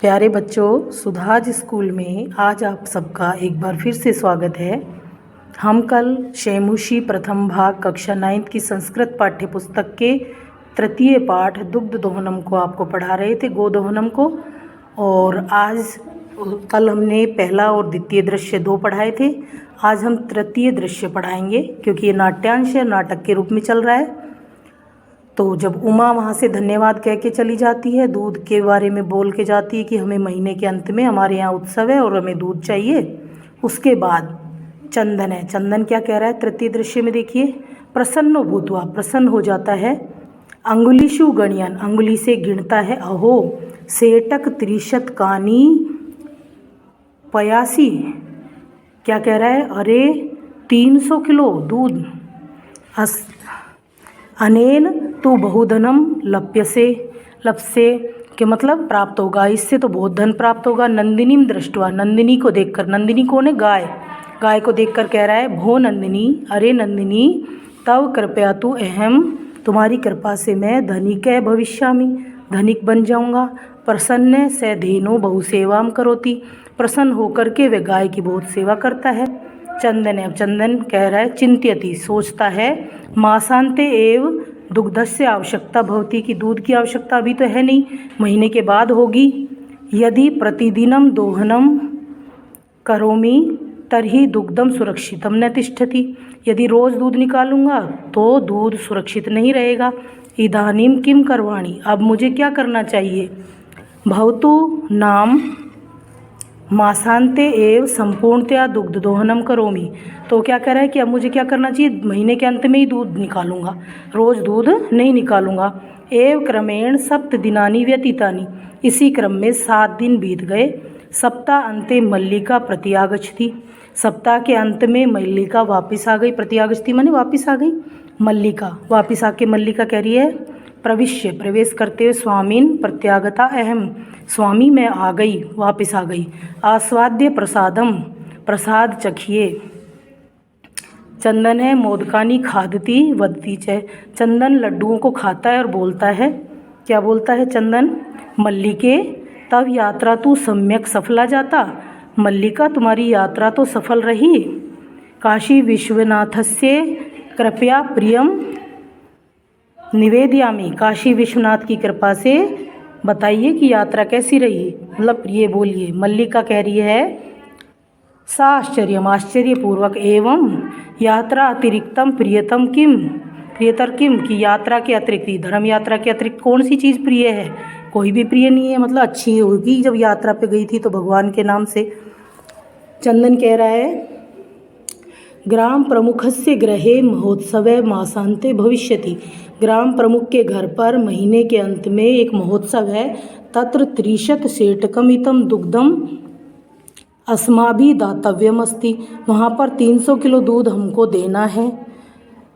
प्यारे बच्चों, सुधाज स्कूल में आज आप सबका एक बार फिर से स्वागत है। हम कल शैमुषी प्रथम भाग कक्षा 9 की संस्कृत पाठ्य पुस्तक के तृतीय पाठ दुग्ध दोहनम को आपको पढ़ा रहे थे, गोदोहनम को। और कल हमने पहला और द्वितीय दृश्य 2 पढ़ाए थे। आज हम तृतीय दृश्य पढ़ाएंगे क्योंकि ये नाट्यांश है, नाटक के रूप में चल रहा है। तो जब उमा वहाँ से धन्यवाद कह के चली जाती है, दूध के बारे में बोल के जाती है कि हमें महीने के अंत में हमारे यहाँ उत्सव है और हमें दूध चाहिए। उसके बाद चंदन है। चंदन क्या कह रहा है तृतीय दृश्य में, देखिए। प्रसन्नो भूतवा, प्रसन्न हो जाता है। अंगुलिशु गणयन, अंगुली से गिनता है। अहो सेटक त्रिशत कानी पयासी, क्या कह रहा है, अरे 300 किलो दूध। अनेन तो बहुधनम लप्यसे, लप्से के मतलब प्राप्त होगा, इससे तो बहुत धन प्राप्त होगा। नंदिनीम दृष्टवा, नंदिनी को देखकर, नंदिनी कौन है, गाय, गाय को देखकर कह रहा है, भो नंदिनी, अरे नंदिनी, तव कृपया तु अहम, तुम्हारी कृपा से मैं धनिक भविष्यामि, धनिक बन जाऊंगा। प्रसन्न से धेनो बहु सेवाम करोति, प्रसन्न होकर के वे गाय की बहुत सेवा करता है। चंदन है। चंदन कह रहा है, चिंत्यति, सोचता है। मासांते एव दुग्धस्य आवश्यकता भवती, की दूध की आवश्यकता अभी तो है नहीं, महीने के बाद होगी। यदि प्रतिदिनम दोहनम करोमि तर्हि दुग्धम सुरक्षितम न तिष्ठति, यदि रोज़ दूध निकालूंगा तो दूध सुरक्षित नहीं रहेगा। इदानीम किम करवाणी, अब मुझे क्या करना चाहिए। भवतु नाम मासांते एव संपूर्णतया दुग्ध दोहनम करोमि, तो क्या कह रहा है कि अब मुझे क्या करना चाहिए, महीने के अंत में ही दूध निकालूंगा, रोज़ दूध नहीं निकालूंगा। एव क्रमेण 7 दिनानि व्यतीतानि, इसी क्रम में 7 दिन बीत गए। सप्ताह अंते मल्लिका प्रत्यागच्छति, सप्ताह के अंत में मल्लिका वापस आ गई। प्रत्यागच्छति माने वापस आ गई। मल्लिका वापस आके मल्लिका कह रही है, प्रविश्य, प्रवेश करते हुए, स्वामीन प्रत्यागता अहम, स्वामी मैं आ गई, वापस आ गई। आस्वाद्य प्रसादम, प्रसाद चखिए। चंदन है। मोदकानी खादती वदती च, चंदन लड्डुओं को खाता है और बोलता है, क्या बोलता है चंदन, मल्लिके तब यात्रा तू सम्यक सफला जाता, मल्लिका तुम्हारी यात्रा तो सफल रही। काशी विश्वनाथस्य कृपया प्रियम निवेदयामी, काशी विश्वनाथ की कृपा से बताइए कि यात्रा कैसी रही, मतलब प्रिय बोलिए। मल्लिका कह रही है, सा आश्चर्यम, आश्चर्यपूर्वक, एवं यात्रा अतिरिक्तम प्रियतम किम, प्रियतर किम, की यात्रा के अतिरिक्त, धर्म यात्रा के अतिरिक्त कौन सी चीज़ प्रिय है, कोई भी प्रिय नहीं है, मतलब अच्छी होगी। जब यात्रा पे गई थी तो भगवान के नाम से। चंदन कह रहा है, ग्राम प्रमुखस्य गृहे महोत्सवे मासांते भविष्यति, ग्राम प्रमुख के घर पर महीने के अंत में एक महोत्सव है। तत्र 30 सेटकमितम दुग्धम अस्माभि दातव्यम अस्ति, वहाँ पर 300 किलो दूध हमको देना है।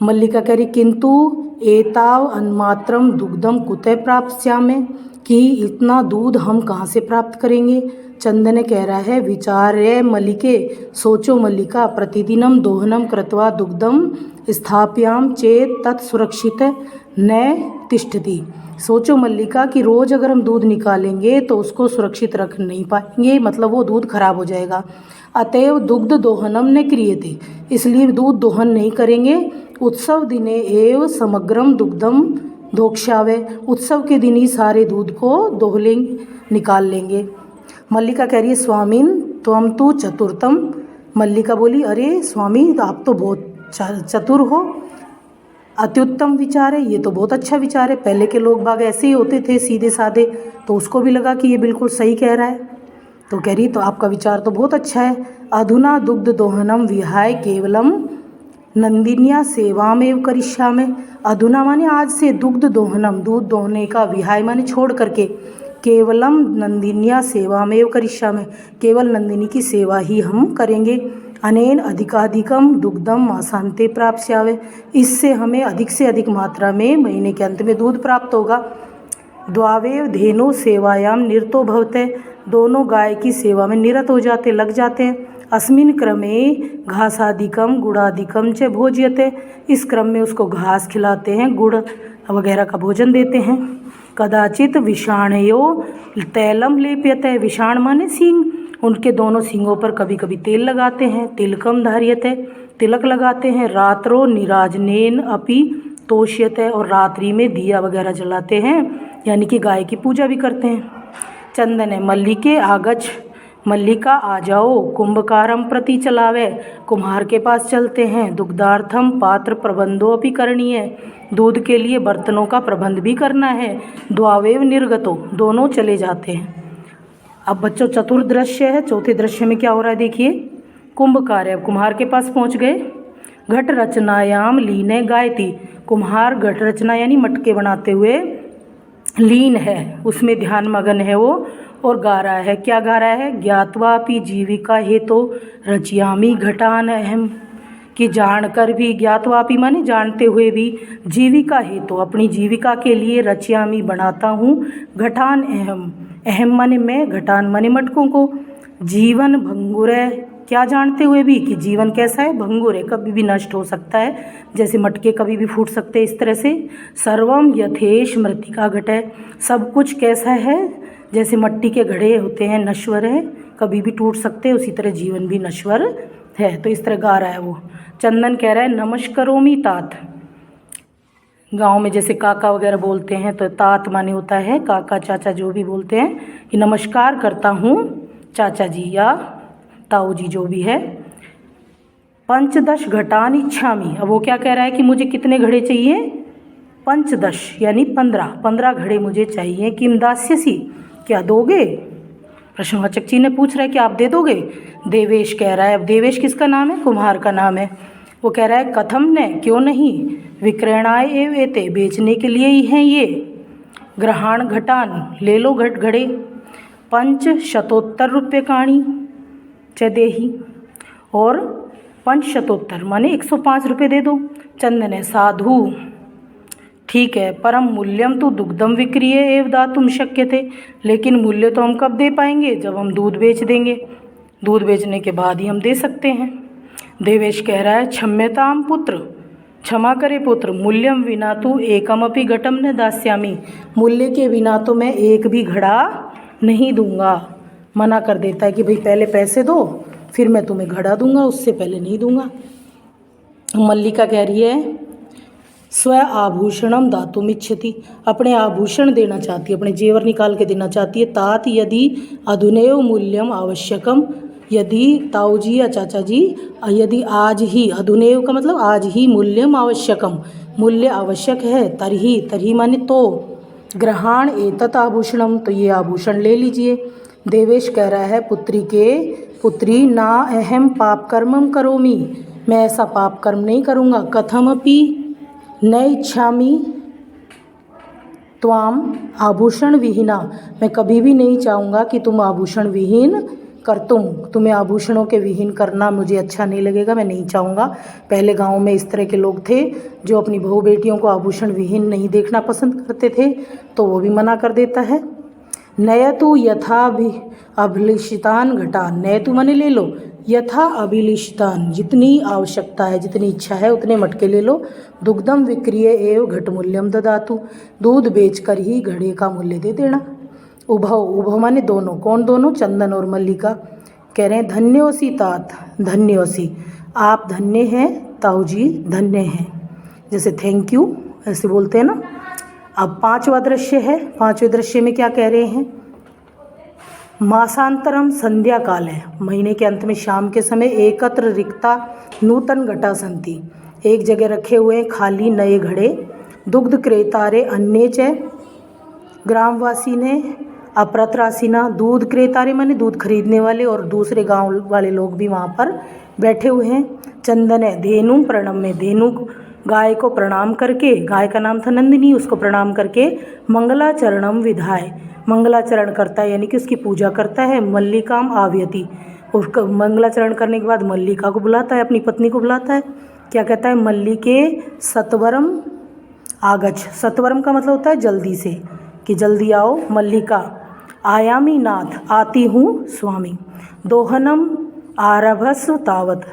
मल्लिका कह रही, किंतु एताव अन्मात्रम दुग्धम कुतः प्राप्स्यामि, कि इतना दूध हम कहाँ से प्राप्त करेंगे। चंदन कह रहा है, विचार्य मल्लिके, सोचो मल्लिका, प्रतिदिनम दोहनम कृत्वा दुग्धम स्थाप्याम चेत तत्सुरक्षित न तिष्ठति, सोचो मल्लिका कि रोज़ अगर हम दूध निकालेंगे तो उसको सुरक्षित रख नहीं पाएंगे, मतलब वो दूध खराब हो जाएगा। अतएव दुग्ध दोहनम न क्रियते, इसलिए दूध दोहन नहीं करेंगे। उत्सव दिने एव समग्रम दुग्धम दोक्षावे, उत्सव के दिन ही सारे दूध को दोह लेंगे, निकाल लेंगे। मल्लिका कह रही है, स्वामीन त्वम तो चतुर्थम, मल्लिका बोली, अरे स्वामी आप तो बहुत चतुर हो, अत्युत्तम विचार है, ये तो बहुत अच्छा विचार है। पहले के लोग बाग ऐसे ही होते थे, सीधे साधे, तो उसको भी लगा कि ये बिल्कुल सही कह रहा है। तो कह रही, तो आपका विचार तो बहुत अच्छा है। अधुना दुग्ध दोहनम विहाय केवलम नंदिनिया सेवामेव करिष्यामि, अधुना माने आज से, दुग्ध दोहनम, दूध दोहने का, विहाय माने छोड़ करके, केवलम नंदिनिया सेवामेव करिष्यामि, केवल नंदिनी की सेवा ही हम करेंगे। अनेन अधिकाधिकम दुग्धम मासांते प्राप्स्यावे, इससे हमें अधिक से अधिक मात्रा में महीने के अंत में दूध प्राप्त होगा। द्वावेव धेनो सेवायाम निरतो भवते, दोनों गाय की सेवा में निरत हो जाते, लग जाते हैं। अस्मिन् क्रमे घासादिकम गुड़ादिकम च भोज्यते, इस क्रम में उसको घास खिलाते हैं, गुड़ वगैरह का भोजन देते हैं। कदाचित विषाणयो तैलम लेप्यते, विषाण माने सींग, उनके दोनों सींगों पर कभी कभी तेल लगाते हैं। तिलकम धार्यते, तिलक लगाते हैं। रात्रो निराजनेन अपि तोष्यते, और रात्रि में दिया वगैरह जलाते हैं, यानी कि गाय की पूजा भी करते हैं। चंदने मल्लिके आगछ, मल्लिका आ जाओ। कुंभकारम प्रति चलावे, कुम्हार के पास चलते हैं। दुग्धार्थम पात्र प्रबंधो अपि करणीय, दूध के लिए बर्तनों का प्रबंध भी करना है। द्वावेव निर्गतो, दोनों चले जाते हैं। अब बच्चों चतुर्थ दृश्य है, चौथे दृश्य में क्या हो रहा है देखिए। कुंभकार है, कुम्हार के पास पहुंच गए। घट रचनायाम लीने गायती, कुम्हार घट रचना यानी मटके बनाते हुए लीन है, उसमें ध्यान मगन है वो, और गा रहा है। क्या गा रहा है? ज्ञात्वापि जीविका हेतो रचयामि घटान अहम, कि जानकर भी, ज्ञात्वापि माने जानते हुए भी, जीविका हेतु अपनी जीविका के लिए, रचयामि बनाता हूँ, घटान अहम, अहम माने मैं, घटान माने मटकों को। जीवन भंगुर है, क्या जानते हुए भी कि जीवन कैसा है? भंगुर है, कभी भी नष्ट हो सकता है, जैसे मटके कभी भी फूट सकते हैं, इस तरह से। सर्वम यथेश मृतिका घट है, सब कुछ कैसा है? जैसे मट्टी के घड़े होते हैं, नश्वर है, कभी भी टूट सकते हैं, उसी तरह जीवन भी नश्वर है। तो इस तरह गा रहा है वो। चंदन कह रहा है नमस्करोमि तात, गांव में जैसे काका वगैरह बोलते हैं, तो तात माने होता है काका चाचा, जो भी बोलते हैं कि नमस्कार करता हूँ चाचा जी या ताऊ जी, जो भी है। पंचदश घटान इच्छामि, अब वो क्या कह रहा है कि मुझे कितने घड़े चाहिए? पंचदश यानी 15 घड़े मुझे चाहिए। किम दास्यसि, क्या दोगे? प्रश्नवाचक चिन्ह पूछ रहा है कि आप दे दोगे? देवेश कह रहा है। अब देवेश किसका नाम है? कुम्हार का नाम है। वो कह रहा है कथम ने, क्यों नहीं, विक्रयणाय एव एते, बेचने के लिए ही हैं ये। ग्रहाण घटान, ले लो घड़े। पंच शतोत्तर रुपयकाणी च देही, और 5 शतोत्तर माने 105 रुपये दे दो। चंदन साधु, ठीक है, परम मूल्यम तो दुग्धम विक्रिय एव दातुम शक्य थे, लेकिन मूल्य तो हम कब दे पाएंगे? जब हम दूध बेच देंगे, दूध बेचने के बाद ही हम दे सकते हैं। देवेश कह रहा है क्षम्यताम पुत्र, क्षमा करे पुत्र, मूल्यम विना तो एकमपि घटम न दास्यामि, मूल्य के बिना तो मैं एक भी घड़ा नहीं दूंगा। मना कर देता है कि भाई पहले पैसे दो, फिर मैं तुम्हें घड़ा दूंगा, उससे पहले नहीं दूंगा। मल्लिका कह रही है स्व आभूषणम दातुम इच्छति, अपने आभूषण देना चाहती है, अपने जेवर निकाल के देना चाहती है। तात यदि अधुनैव मूल्यम आवश्यकम, यदि ताऊ जी या चाचा जी, यदि आज ही, अधुनैव का मतलब आज ही, मूल्यम आवश्यकम, मूल्य आवश्यक है, तरही माने तो, ग्रहाण एतत् आभूषणम, तो ये आभूषण ले लीजिए। देवेश कह रहा है पुत्री ना अहम पाप कर्मम करोमि, मैं ऐसा पाप कर्म नहीं करूँगा। कथमपि न इच्छामि त्वाम आभूषण विहीना, मैं कभी भी नहीं चाहूँगा कि तुम आभूषण विहीन कर तुम्हें आभूषणों के विहीन करना मुझे अच्छा नहीं लगेगा, मैं नहीं चाहूँगा। पहले गांव में इस तरह के लोग थे जो अपनी बहू बेटियों को आभूषण विहीन नहीं देखना पसंद करते थे, तो वो भी मना कर देता है। नयतु यथा अभिलिषितान घटान, नयतु माने ले लो, यथा अभिलिषितान, जितनी आवश्यकता है, जितनी इच्छा है उतने मटके ले लो। दुग्धम विक्रिय एव घट मूल्यम ददातु, दूध बेचकर ही घड़े का मूल्य दे देना। उभव माने दोनों, कौन दोनों? चंदन और मल्लिका कह रहे हैं धन्योसी तात, धन्योसी, आप धन्य हैं ताऊ जी, धन्य हैं, जैसे थैंक यू ऐसे बोलते हैं ना। अब 5वां दृश्य है, 5वें दृश्य में क्या कह रहे हैं? मासांतरम संध्या काल है, महीने के अंत में शाम के समय एकत्र रिक्ता नूतन घटा संति, एक जगह रखे हुए खाली नए घड़े। दुग्ध क्रेतारे अन्य च, ग्रामवासी ने अप्रत्रासीना, दूध क्रेतारे माने दूध खरीदने वाले, और दूसरे गांव वाले लोग भी वहाँ पर बैठे हुए हैं। चंदन है धेनु प्रणम में, धेनु गाय को प्रणाम करके, गाय का नाम था नंदिनी, उसको प्रणाम करके मंगलाचरणम विधाय, मंगलाचरण करता है, यानी कि उसकी पूजा करता है। मल्लिकाम आव्यति, उसका मंगलाचरण करने के बाद मल्लिका को बुलाता है, अपनी पत्नी को बुलाता है। क्या कहता है? मल्लिके सत्वरम आगछ, सत्वरम का मतलब होता है जल्दी से, कि जल्दी आओ। मल्लिका आयामी नाथ, आती हूँ स्वामी। दोहनम आरभस्व तावत,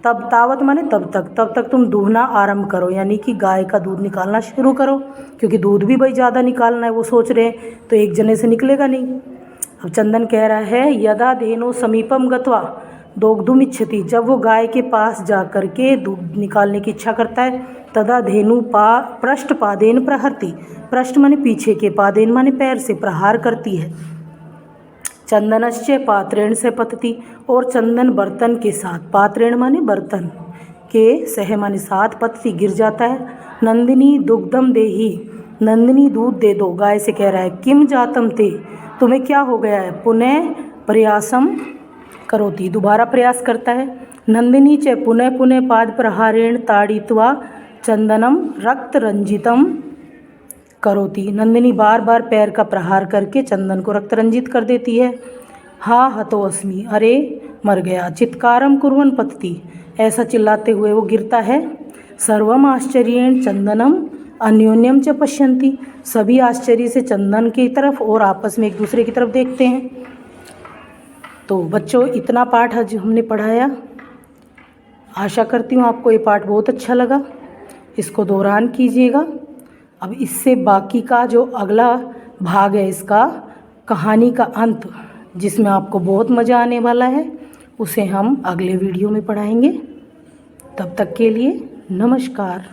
तब तावत माने तब तक तुम दूहना आरंभ करो, यानी कि गाय का दूध निकालना शुरू करो, क्योंकि दूध भी भाई ज़्यादा निकालना है वो सोच रहे हैं, तो एक जने से निकलेगा नहीं। अब चंदन कह रहा है यदा धेनो समीपम गत्वा दोग्धुम इच्छति, जब वो गाय के पास जा कर के दूध निकालने की इच्छा करता है, तदा धेनु पृष्ठ पादेन प्रहरति, पृष्ठ माने पीछे के, पादेन माने पैर से प्रहार करती है। चंदनश्च पात्रेण से पतति, और चंदन बर्तन के साथ, पात्रेण माने बर्तन के, सह माने साथ, पतति गिर जाता है। नंदिनी दुग्धम देही, नंदिनी दूध दे दो, गाय से कह रहा है। किम जातम ते, तुम्हें क्या हो गया है। पुनः प्रयासम करोति, दोबारा प्रयास करता है। नंदिनी च पुनः पुनः पाद प्रहारेण ताड़ित्वा चंदनम रक्त रंजितम करोति, नंदिनी बार बार पैर का प्रहार करके चंदन को रक्त रंजित कर देती है। हा हतो अस्मि, अरे मर गया। चित्कारम कुर्वन् पतति, ऐसा चिल्लाते हुए वो गिरता है। सर्वम आश्चर्येण चंदनम अन्योन्यम च पश्यन्ति, सभी आश्चर्य से चंदन की तरफ और आपस में एक दूसरे की तरफ देखते हैं। तो बच्चों, इतना पाठ आज हमने पढ़ाया। आशा करती हूँ आपको ये पाठ बहुत अच्छा लगा। इसको दोहरान कीजिएगा। अब इससे बाकी का जो अगला भाग है इसका, कहानी का अंत, जिसमें आपको बहुत मज़ा आने वाला है, उसे हम अगले वीडियो में पढ़ाएंगे। तब तक के लिए नमस्कार।